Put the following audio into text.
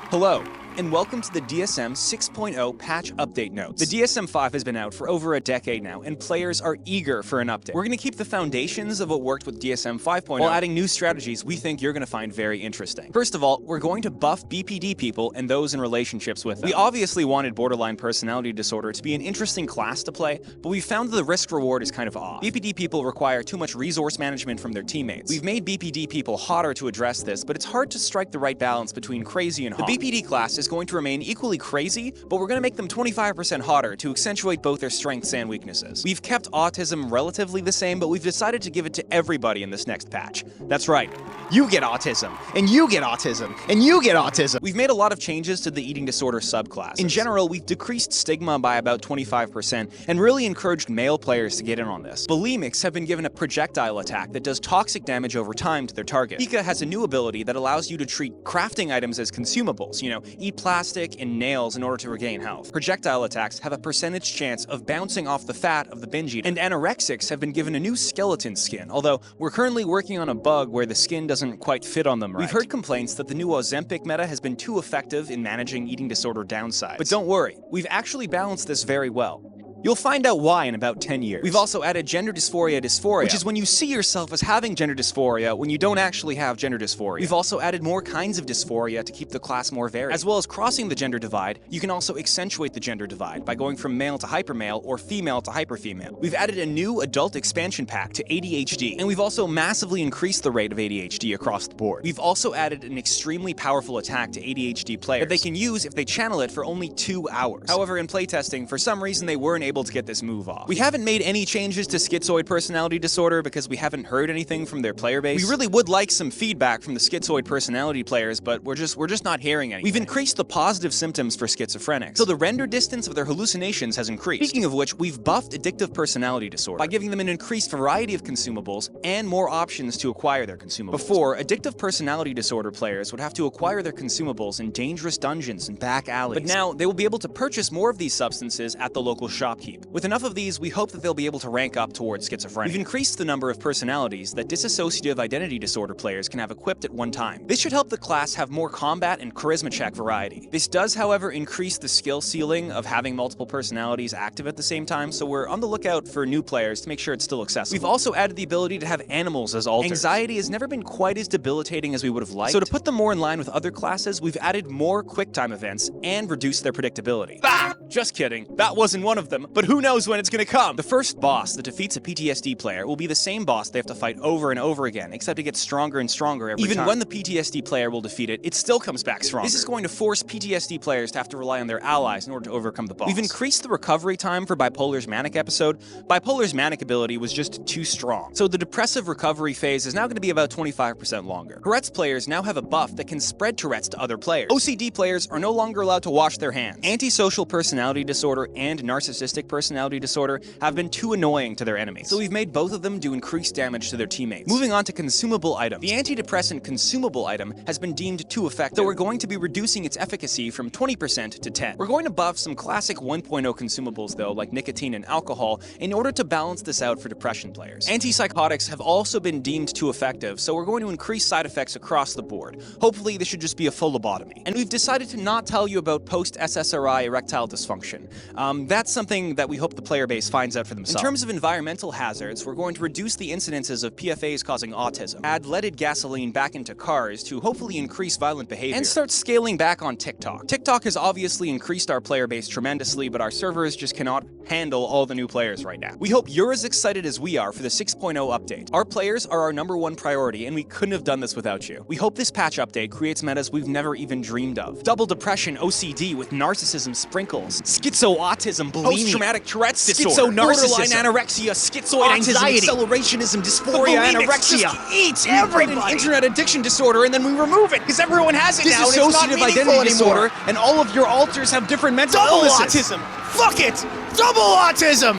Hello, and welcome to the DSM 6.0 patch update notes. The DSM 5 has been out for over a decade now, and players are eager for an update. We're going to keep the foundations of what worked with DSM 5.0 while adding new strategies we think you're going to find very interesting. First of all, we're going to buff BPD people and those in relationships with them. We obviously wanted borderline personality disorder to be an interesting class to play, but we found that the risk-reward is kind of off. BPD people require too much resource management from their teammates. We've made BPD people hotter to address this, but it's hard to strike the right balance between crazy and hot. The BPD class is going to remain equally crazy, but we're going to make them 25% hotter to accentuate both their strengths and weaknesses. We've kept autism relatively the same, but we've decided to give it to everybody in this next patch. That's right, you get autism, and you get autism, and you get autism. We've made a lot of changes to the eating disorder subclass. In general, we've decreased stigma by about 25% and really encouraged male players to get in on this. Bulimics have been given a projectile attack that does toxic damage over time to their target. Pika has a new ability that allows you to treat crafting items as consumables, eat plastic and nails in order to regain health. Projectile attacks have a percentage chance of bouncing off the fat of the binge eater. And anorexics have been given a new skeleton skin, although we're currently working on a bug where the skin doesn't quite fit on them right. We've heard complaints that the new Ozempic meta has been too effective in managing eating disorder downsides. But don't worry, we've actually balanced this very well. You'll find out why in about 10 years. We've also added gender dysphoria, which is when you see yourself as having gender dysphoria when you don't actually have gender dysphoria. We've also added more kinds of dysphoria to keep the class more varied. As well as crossing the gender divide, you can also accentuate the gender divide by going from male to hypermale or female to hyperfemale. We've added a new adult expansion pack to ADHD, and we've also massively increased the rate of ADHD across the board. We've also added an extremely powerful attack to ADHD players that they can use if they channel it for only 2 hours. However, in playtesting, for some reason they weren't able to get this move off. We haven't made any changes to schizoid personality disorder because we haven't heard anything from their player base. We really would like some feedback from the schizoid personality players, but we're just not hearing anything. We've increased the positive symptoms for schizophrenics, so the render distance of their hallucinations has increased. Speaking of which, we've buffed addictive personality disorder by giving them an increased variety of consumables and more options to acquire their consumables. Before, addictive personality disorder players would have to acquire their consumables in dangerous dungeons and back alleys, but now they will be able to purchase more of these substances at the local shopkeep. With enough of these, we hope that they'll be able to rank up towards schizophrenia. We've increased the number of personalities that dissociative identity disorder players can have equipped at one time. This should help the class have more combat and charisma check variety. This does, however, increase the skill ceiling of having multiple personalities active at the same time, so we're on the lookout for new players to make sure it's still accessible. We've also added the ability to have animals as alters. Anxiety has never been quite as debilitating as we would have liked, so to put them more in line with other classes, we've added more quick time events and reduced their predictability. Ah! Just kidding. That wasn't one of them, but who knows when it's gonna come. The first boss that defeats a PTSD player will be the same boss they have to fight over and over again, except it gets stronger and stronger every time. Even when the PTSD player will defeat it, it still comes back stronger. This is going to force PTSD players to have to rely on their allies in order to overcome the boss. We've increased the recovery time for Bipolar's Manic episode. Bipolar's Manic ability was just too strong, so the depressive recovery phase is now going to be about 25% longer. Tourette's players now have a buff that can spread Tourette's to other players. OCD players are no longer allowed to wash their hands. Antisocial personality disorder and narcissistic personality disorder have been too annoying to their enemies, so we've made both of them do increased damage to their teammates. Moving on to consumable items. The antidepressant consumable item has been deemed too effective, so we're going to be reducing its efficacy from 20% to 10%. We're going to buff some classic 1.0 consumables though, like nicotine and alcohol, in order to balance this out for depression players. Antipsychotics have also been deemed too effective, so we're going to increase side effects across the board. Hopefully this should just be a full lobotomy. And we've decided to not tell you about post-SSRI erectile dysfunction. That's something that we hope the player base finds out for themselves. In terms of environmental hazards, we're going to reduce the incidences of PFAs causing autism, add leaded gasoline back into cars to hopefully increase violent behavior, and start scaling back on TikTok. TikTok has obviously increased our player base tremendously, but our servers just cannot handle all the new players right now. We hope you're as excited as we are for the 6.0 update. Our players are our #1 priority, and we couldn't have done this without you. We hope this patch update creates metas we've never even dreamed of. Double depression OCD with narcissism sprinkles, schizo-autism, bulimia, post-traumatic Tourette's disorder, borderline anorexia, schizoid anxiety, accelerationism, dysphoria, anorexia. Eats everybody. Internet addiction disorder, and then we remove it because everyone has it now. Dissociative identity disorder, and all of your alters have different mental illnesses. Double autism. Fuck it. Double autism.